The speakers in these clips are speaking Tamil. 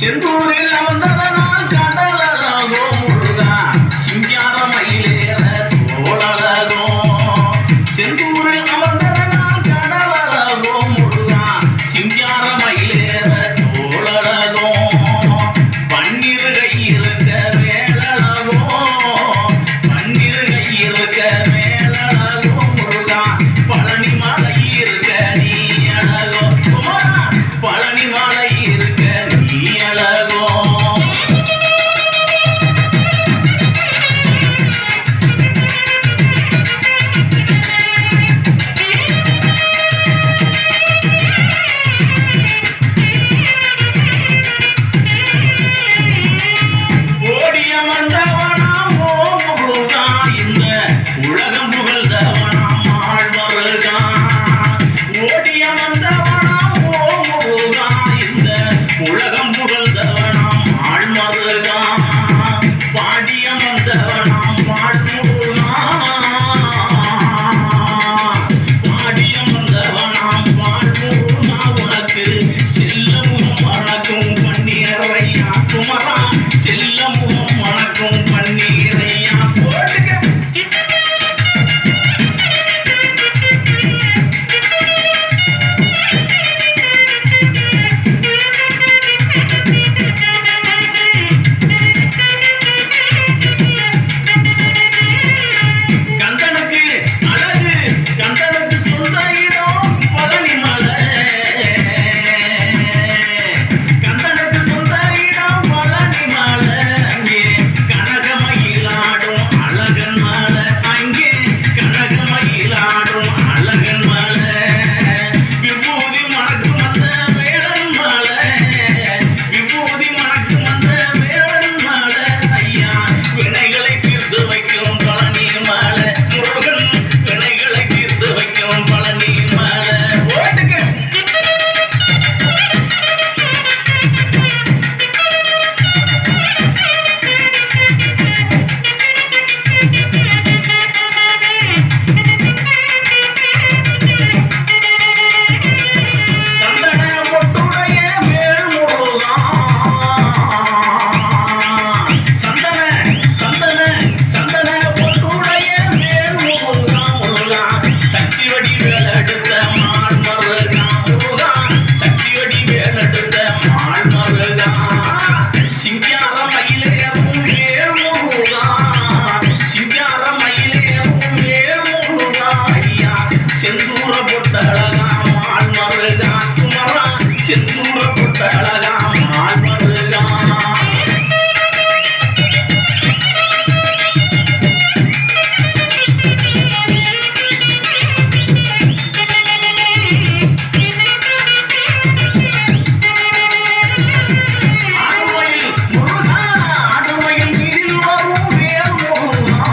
செந்தூரில் அமர்ந்ததனால் கடலழகோ முருகா சிங்கார மயிலேற தோளழகோ செந்தூரில் அமர்ந்ததனால் கடலழகோ முருகா சிங்கார மயிலேற தோளழகோ பன்னிரு கை இருக்க வேலழகோ பன்னிரு கை இருக்க வேலழகோ முருகா பழனி மலை இருக்க நீ அழகோ குமாரா பழனி மலை இருக்க நீ அழகோ ஓடிய மண்டவனாம் ஓ முருகா இந்த உலகம் புகழ்ந்தவனாம் ஆழ்வருகா ஓடிய மண்டவனாம் ஓ முருகா இந்த உலகம் புகழ்ந்தவனாம் ஆழ்மருகா பாடிய மந்தவனாம் வாழ்முருகா பாடிய மந்தவனாம் வாழ்முருகா உனக்கு செல்லமுகம் வணக்கும் பன்னீரையா குமரா செல்லமுகம் வணக்கும் பன்னீரையா போடுக கந்தனுக்கு அழகு கந்தனுக்கு சொந்த இடம் பழனி மலை கந்தனுக்கு சொந்த இடம் பழனி மலை அங்கே கனகமயிலாடும் அழகன் மலை அங்கே கனகமயிலாடும் அழகன் மலை விபூதி மணக்கும் அந்த வேடன் மலை விபூதி மணக்கும் அந்த வேடன் மலை ஐயா வினைகளை தீர்த்து வைக்கும் பழனி மலை முருகன் வினைகளை தீர்த்து வைக்கும் பழனி மலை ஓட்டுங்க சந்தன பொட்டுடைய வேல் முருகா சந்தன சந்தன சந்தன பொட்டுடைய வேல் முருகா முருகா சக்தி வடி வேல் எடுத்த மால் மருகா முருகா சக்தி வடி வேல் எடுத்த மால் மருகா சிங்கார மயிலேறும் வேல் முருகா சிங்கார மயிலேறும் வேல் முருகா ஐயா செந்தூர பொட்டழகா மால் மருகா குமரா செந்தூர பொட்டழகா மால் மருகா ஆடுமயில் முருகா ஆடுமயில் நீரில் வரும் வேல் முருகா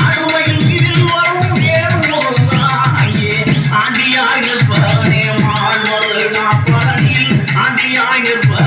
ஆடுமயில் நீரில் வரும் வேல் முருகா அங்கே ஆண்டியாய் நிற்பவனே மால் முருகா பழனி ஆண்டியாய் நிற்பவனே